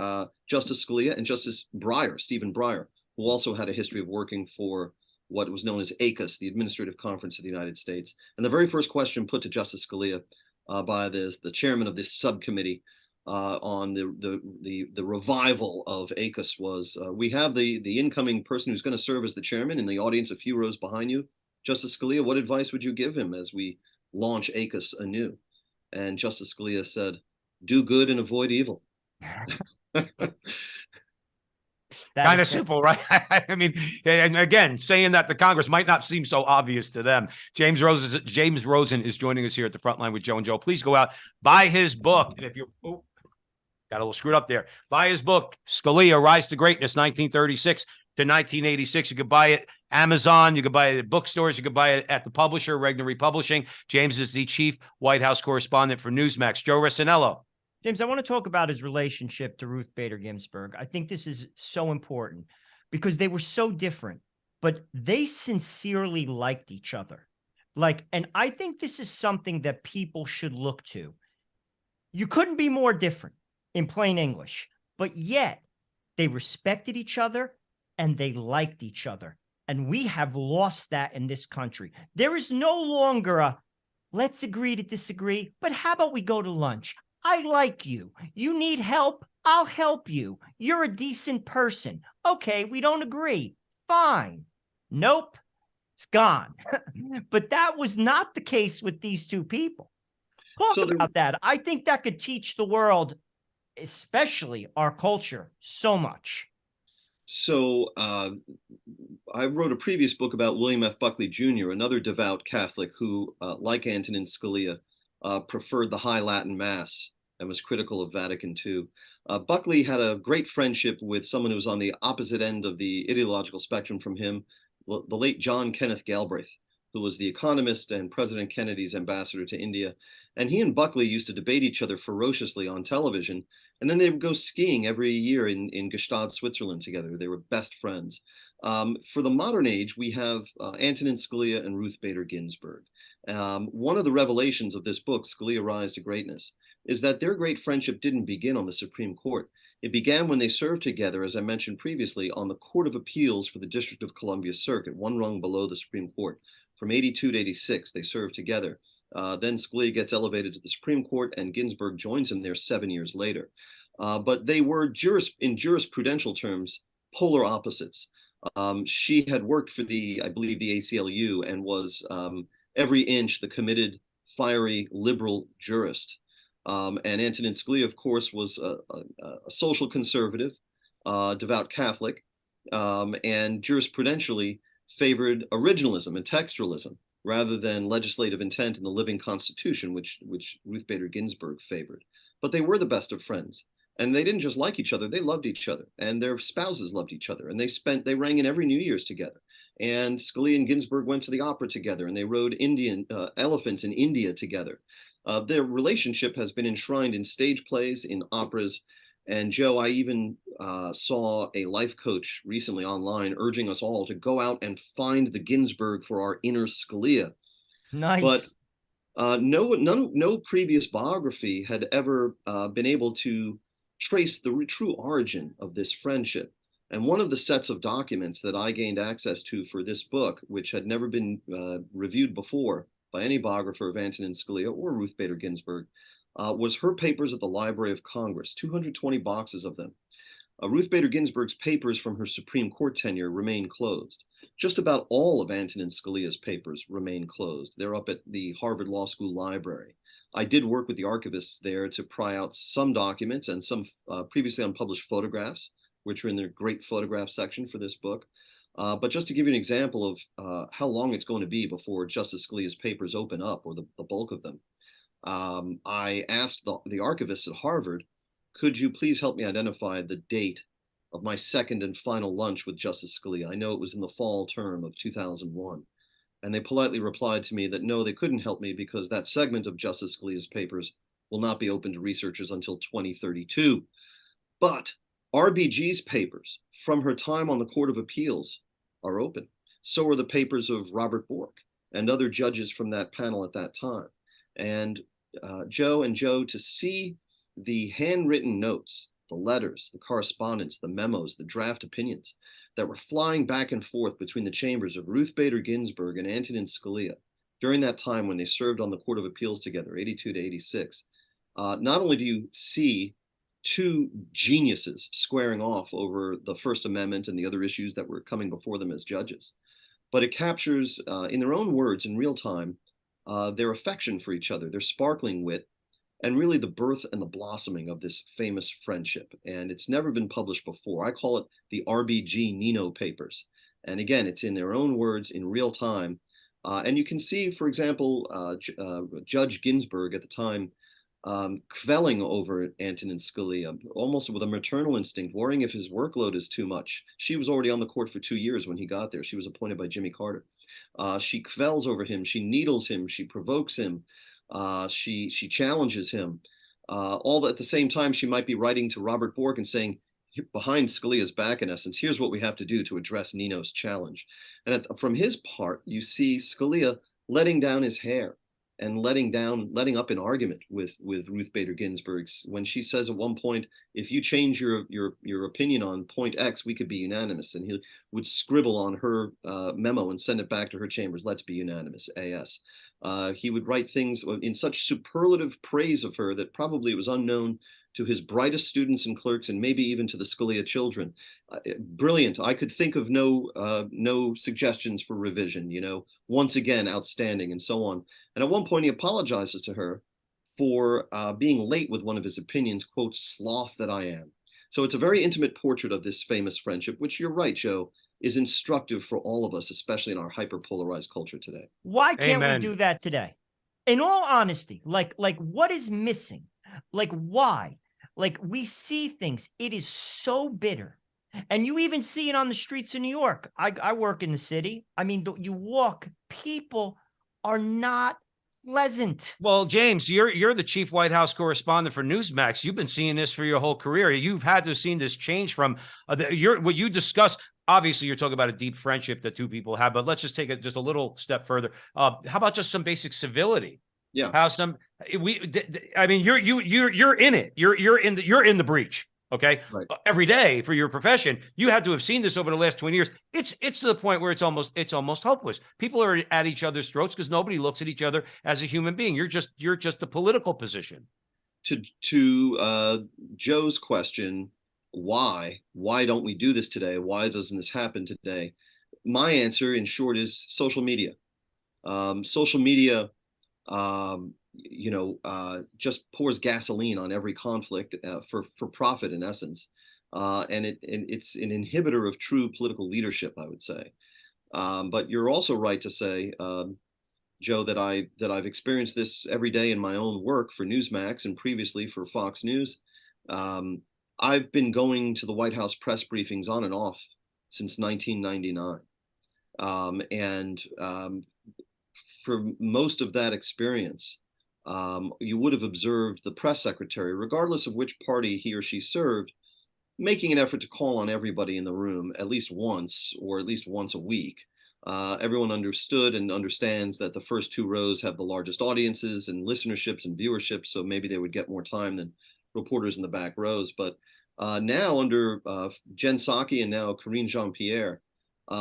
Justice Scalia and Justice Breyer, Stephen Breyer, who also had a history of working for what was known as ACUS, the Administrative Conference of the United States. And the very first question put to Justice Scalia by the chairman of this subcommittee on the revival of ACUS was, we have the incoming person who's going to serve as the chairman in the audience a few rows behind you. Justice Scalia, what advice would you give him as we launch ACUS anew? And Justice Scalia said, do good and avoid evil. Kind of simple, right? I mean, and again, saying that to Congress might not seem so obvious to them. James Rosen is joining us here at the Frontline with Joe and Joe. Please go out, buy his book. And if you're got a little screwed up there, buy his book, Scalia, Rise to Greatness, 1936 to 1986. You could buy it Amazon. You could buy it at bookstores. You could buy it at the publisher, Regnery Publishing. James is the chief White House correspondent for Newsmax. Joe Resinello. James, I want to talk about his relationship to Ruth Bader Ginsburg. I think this is so important because they were so different, but they sincerely liked each other. And I think this is something that people should look to. You couldn't be more different in plain English, but yet they respected each other and they liked each other. And we have lost that in this country. There is no longer a let's agree to disagree, but how about we go to lunch? I like you. You need help? I'll help you. You're a decent person. Okay, we don't agree. Fine. Nope. It's gone. But that was not the case with these two people. Talk about that. I think that could teach the world, especially our culture, so much. So I wrote a previous book about William F. Buckley Jr., another devout Catholic who, like Antonin Scalia, preferred the High Latin Mass and was critical of Vatican II. Buckley had a great friendship with someone who was on the opposite end of the ideological spectrum from him, the late John Kenneth Galbraith, who was the economist and President Kennedy's ambassador to India. And he and Buckley used to debate each other ferociously on television. And then they would go skiing every year in Gstaad, Switzerland together. They were best friends. For the modern age, we have Antonin Scalia and Ruth Bader Ginsburg. One of the revelations of this book, Scalia, Rise to Greatness, is that their great friendship didn't begin on the Supreme Court. It began when they served together, as I mentioned previously, on the Court of Appeals for the District of Columbia Circuit, one rung below the Supreme Court. From 82 to 86, they served together. Then Scalia gets elevated to the Supreme Court, and Ginsburg joins him there 7 years later. But they were, in jurisprudential terms, polar opposites. She had worked for I believe, the ACLU, and was every inch the committed, fiery, liberal jurist. And Antonin Scalia, of course, was a social conservative, devout Catholic, and jurisprudentially favored originalism and textualism rather than legislative intent in the living Constitution, which Ruth Bader Ginsburg favored. But they were the best of friends. And they didn't just like each other, they loved each other, and their spouses loved each other, and they rang in every New Year's together. And Scalia and Ginsburg went to the opera together, and they rode elephants in India together. Their relationship has been enshrined in stage plays, in operas. And Joe, I even saw a life coach recently online urging us all to go out and find the Ginsburg for our inner Scalia. Nice. But no previous biography had ever been able to trace the true origin of this friendship. And one of the sets of documents that I gained access to for this book, which had never been reviewed before by any biographer of Antonin Scalia or Ruth Bader Ginsburg, was her papers at the Library of Congress, 220 boxes of them. Ruth Bader Ginsburg's papers from her Supreme Court tenure remain closed. Just about all of Antonin Scalia's papers remain closed. They're up at the Harvard Law School Library. I did work with the archivists there to pry out some documents and some previously unpublished photographs, which are in the great photograph section for this book. But just to give you an example of how long it's going to be before Justice Scalia's papers open up, or the bulk of them, I asked the archivists at Harvard, could you please help me identify the date of my second and final lunch with Justice Scalia? I know it was in the fall term of 2001. And they politely replied to me that no, they couldn't help me because that segment of Justice Scalia's papers will not be open to researchers until 2032. But RBG's papers from her time on the Court of Appeals are open. So are the papers of Robert Bork and other judges from that panel at that time. And Joe, to see the handwritten notes, the letters, the correspondence, the memos, the draft opinions that were flying back and forth between the chambers of Ruth Bader Ginsburg and Antonin Scalia during that time when they served on the Court of Appeals together, 82 to 86, not only do you see two geniuses squaring off over the First Amendment and the other issues that were coming before them as judges, but it captures, in their own words, in real time, their affection for each other, their sparkling wit, and really the birth and the blossoming of this famous friendship. And it's never been published before. I call it the RBG Nino papers. And again, it's in their own words in real time. And you can see, for example, Judge Ginsburg at the time quelling over Antonin Scalia, almost with a maternal instinct, worrying if his workload is too much. She was already on the court for 2 years when he got there. She was appointed by Jimmy Carter. She quells over him. She needles him. She provokes him. She challenges him. All at the same time, she might be writing to Robert Bork and saying, behind Scalia's back, in essence, here's what we have to do to address Nino's challenge. And from his part, you see Scalia letting down his hair and letting up in argument with Ruth Bader Ginsburg when she says at one point, if you change your opinion on point X, we could be unanimous. And he would scribble on her memo and send it back to her chambers. Let's be unanimous, AS. He would write things in such superlative praise of her that probably it was unknown to his brightest students and clerks, and maybe even to the Scalia children. Brilliant. I could think of no suggestions for revision, once again, outstanding, and so on. And at one point, he apologizes to her for being late with one of his opinions, quote, sloth that I am. So it's a very intimate portrait of this famous friendship, which you're right, Joe, is instructive for all of us, especially in our hyper-polarized culture today. Why can't Amen. we do that today? In all honesty, like what is missing? Like why? Like we see things, it is so bitter. And you even see it on the streets of New York. I work in the city. I mean, you walk, people are not pleasant. Well, James, you're the chief White House correspondent for Newsmax. You've been seeing this for your whole career. You've had to have seen this change from what you discuss. Obviously, you're talking about a deep friendship that two people have, but let's just take it just a little step further. How about just some basic civility? Yeah. I mean, you're in it. You're in the breach. Okay. Right. Every day for your profession, you had to have seen this over the last 20 years. It's to the point where it's almost hopeless. People are at each other's throats because nobody looks at each other as a human being. You're just a political position. To Joe's question, why don't we do this today? Why doesn't this happen today? My answer, in short, is social media. Social media, just pours gasoline on every conflict for profit, in essence, and it's an inhibitor of true political leadership, I would say. But you're also right to say, Joe, that I've experienced this every day in my own work for Newsmax and previously for Fox News. I've been going to the White House press briefings on and off since 1999, and for most of that experience, you would have observed the press secretary, regardless of which party he or she served, making an effort to call on everybody in the room at least once, or at least once a week. Everyone understood and understands that the first two rows have the largest audiences and listenerships and viewerships, so maybe they would get more time than reporters in the back rows. But now under Jen Psaki and now Karine Jean-Pierre,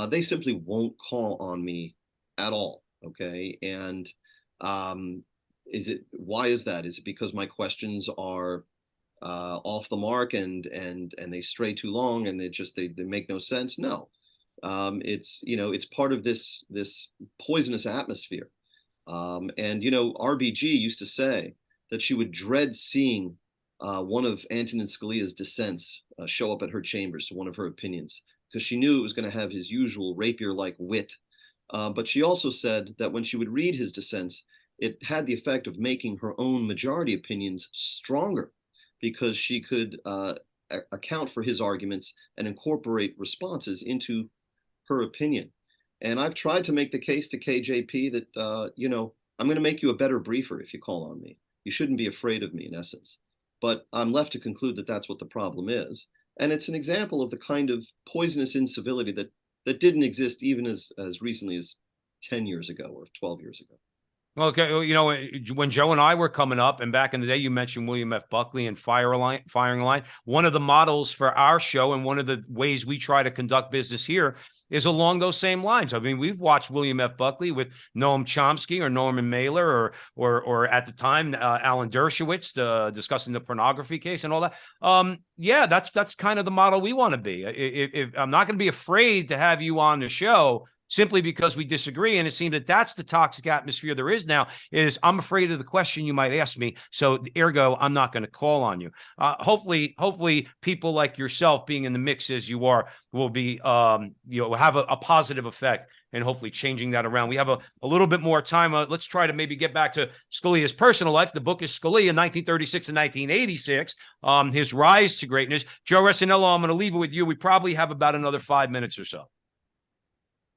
they simply won't call on me at all. Okay, and why is that? Is it because my questions are off the mark and they stray too long and they make no sense? No. It's part of this poisonous atmosphere. And RBG used to say that she would dread seeing one of Antonin Scalia's dissents show up at her chambers to one of her opinions, because she knew it was going to have his usual rapier-like wit. But she also said that when she would read his dissents, it had the effect of making her own majority opinions stronger, because she could account for his arguments and incorporate responses into her opinion. And I've tried to make the case to KJP that, I'm going to make you a better briefer if you call on me. You shouldn't be afraid of me, in essence. But I'm left to conclude that that's what the problem is. And it's an example of the kind of poisonous incivility that didn't exist even as recently as 10 years ago or 12 years ago. Okay, when Joe and I were coming up, and back in the day, you mentioned William F. Buckley and Firing Line. One of the models for our show and one of the ways we try to conduct business here is along those same lines. I mean, we've watched William F. Buckley with Noam Chomsky or Norman Mailer or at the time Alan Dershowitz discussing the pornography case and all that. Yeah, that's kind of the model we want to be. If I'm not going to be afraid to have you on the show simply because we disagree. And it seems that that's the toxic atmosphere there is now, is I'm afraid of the question you might ask me. So ergo, I'm not going to call on you. Hopefully people like yourself being in the mix as you are will be, have a positive effect and hopefully changing that around. We have a little bit more time. Let's try to maybe get back to Scalia's personal life. The book is Scalia, 1936 and 1986, his rise to greatness. Joe Resinello, I'm going to leave it with you. We probably have about another 5 minutes or so.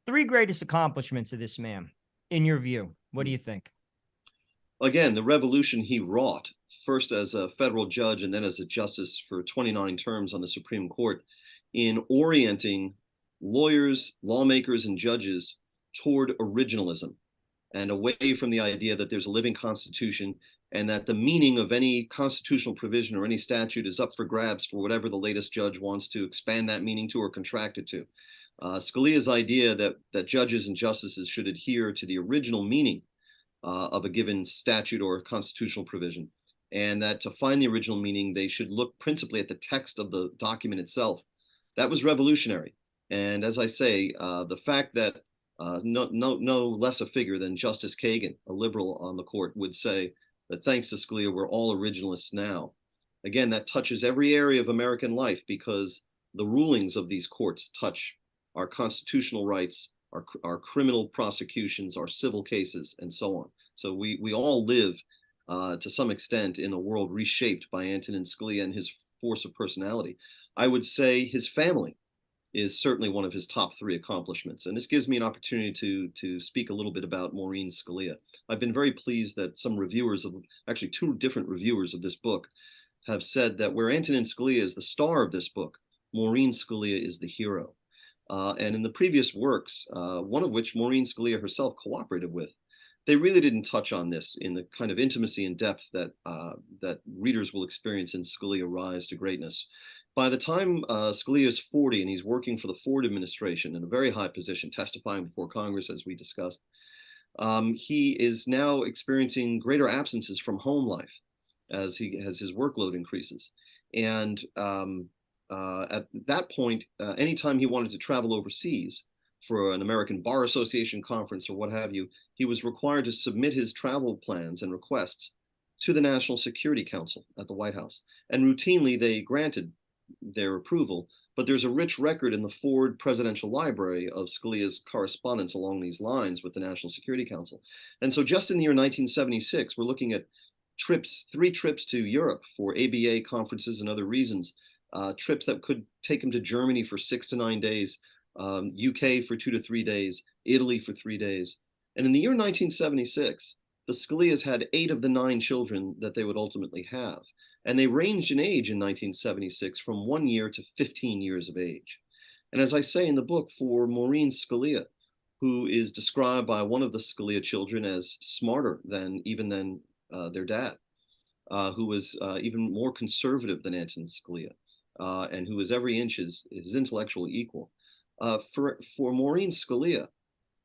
3 greatest accomplishments of this man, in your view. What do you think? Again, the revolution he wrought, first as a federal judge and then as a justice for 29 terms on the Supreme Court, in orienting lawyers, lawmakers, and judges toward originalism and away from the idea that there's a living constitution and that the meaning of any constitutional provision or any statute is up for grabs for whatever the latest judge wants to expand that meaning to or contract it to. Scalia's idea that judges and justices should adhere to the original meaning of a given statute or constitutional provision, and that to find the original meaning, they should look principally at the text of the document itself. That was revolutionary. And as I say, the fact that no less a figure than Justice Kagan, a liberal on the court, would say that thanks to Scalia, we're all originalists now. Again, that touches every area of American life, because the rulings of these courts touch our constitutional rights, our criminal prosecutions, our civil cases, and so on. So we all live to some extent in a world reshaped by Antonin Scalia and his force of personality. I would say his family is certainly one of his top 3 accomplishments. And this gives me an opportunity to speak a little bit about Maureen Scalia. I've been very pleased that some reviewers, actually 2 different reviewers of this book, have said that where Antonin Scalia is the star of this book, Maureen Scalia is the hero. And in the previous works, one of which Maureen Scalia herself cooperated with, they really didn't touch on this in the kind of intimacy and depth that readers will experience in Scalia Rise to Greatness. By the time Scalia is 40 and he's working for the Ford administration in a very high position, testifying before Congress, as we discussed, he is now experiencing greater absences from home life as his workload increases. And at that point, anytime he wanted to travel overseas for an American Bar Association conference or what have you, he was required to submit his travel plans and requests to the National Security Council at the White House. And routinely, they granted their approval. But there's a rich record in the Ford Presidential Library of Scalia's correspondence along these lines with the National Security Council. And so just in the year 1976, we're looking at three trips to Europe for ABA conferences and other reasons, trips that could take him to Germany for 6 to 9 days, UK for 2 to 3 days, Italy for 3 days. And in the year 1976, the Scalias had 8 of the 9 children that they would ultimately have. And they ranged in age in 1976 from 1 year to 15 years of age. And as I say in the book, for Maureen Scalia, who is described by one of the Scalia children as smarter than their dad, who was even more conservative than Antonin Scalia, and who was every inch his intellectual equal. For Maureen Scalia,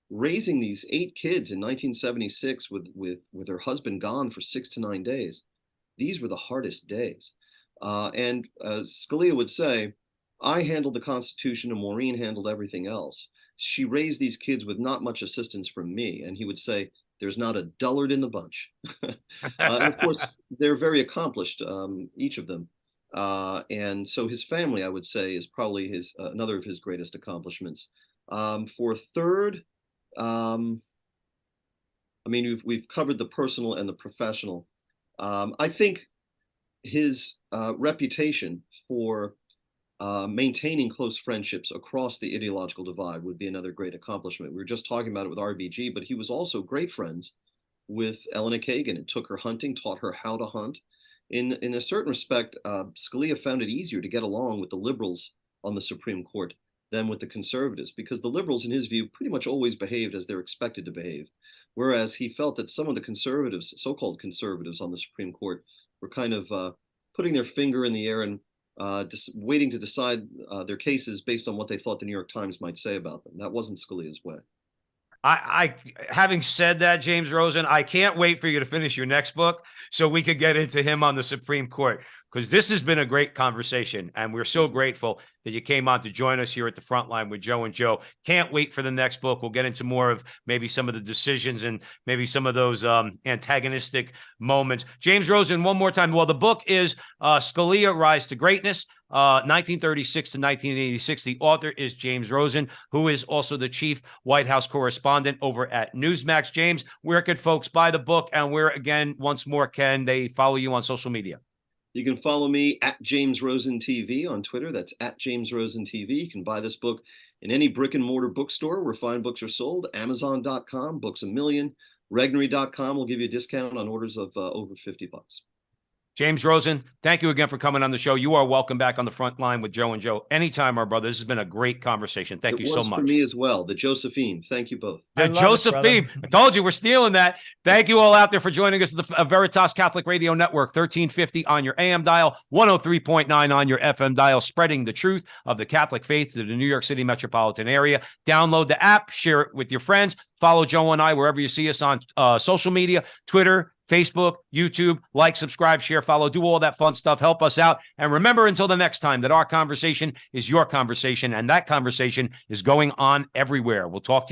raising these 8 kids in 1976 with her husband gone for 6 to 9 days, these were the hardest days. And Scalia would say, I handled the Constitution and Maureen handled everything else. She raised these kids with not much assistance from me. And he would say, there's not a dullard in the bunch. And of course, they're very accomplished, each of them. And so his family, I would say, is probably another of his greatest accomplishments. For third, I mean, we've covered the personal and the professional. I think his reputation for maintaining close friendships across the ideological divide would be another great accomplishment. We were just talking about it with RBG, but he was also great friends with Elena Kagan and took her hunting, taught her how to hunt. In a certain respect, Scalia found it easier to get along with the liberals on the Supreme Court than with the conservatives, because the liberals, in his view, pretty much always behaved as they're expected to behave. Whereas he felt that some of the conservatives, so-called conservatives on the Supreme Court, were kind of putting their finger in the air and waiting to decide their cases based on what they thought the New York Times might say about them. That wasn't Scalia's way. I having said that, James Rosen, I can't wait for you to finish your next book so we could get into him on the Supreme Court, because this has been a great conversation, and we're so grateful that you came on to join us here at the Frontline with Joe and Joe. Can't wait for the next book. We'll get into more of maybe some of the decisions and maybe some of those antagonistic moments. James Rosen, one more time. Well, the book is Scalia, Rise to Greatness, 1936 to 1986. The author is James Rosen, who is also the chief White House correspondent over at Newsmax. James, where could folks buy the book, and where, again, once more, can they follow you on social media? You can follow me at James Rosen TV on Twitter. That's at James Rosen TV. You can buy this book in any brick and mortar bookstore where fine books are sold. Amazon.com, Books A Million, Regnery.com will give you a discount on orders of over $50. James Rosen, thank you again for coming on the show. You are welcome back on the Front Line with Joe and Joe anytime, our brother. This has been a great conversation. Thank you so much. For me as well. The Josephine. Thank you both. The Josephine. I told you we're stealing that. Thank you all out there for joining us at the Veritas Catholic Radio Network, 1350 on your AM dial, 103.9 on your FM dial, spreading the truth of the Catholic faith to the New York City metropolitan area. Download the app, share it with your friends. Follow Joe and I wherever you see us on social media, Twitter, Facebook, YouTube, like, subscribe, share, follow, do all that fun stuff. Help us out. And remember, until the next time, that our conversation is your conversation, and that conversation is going on everywhere. We'll talk to you.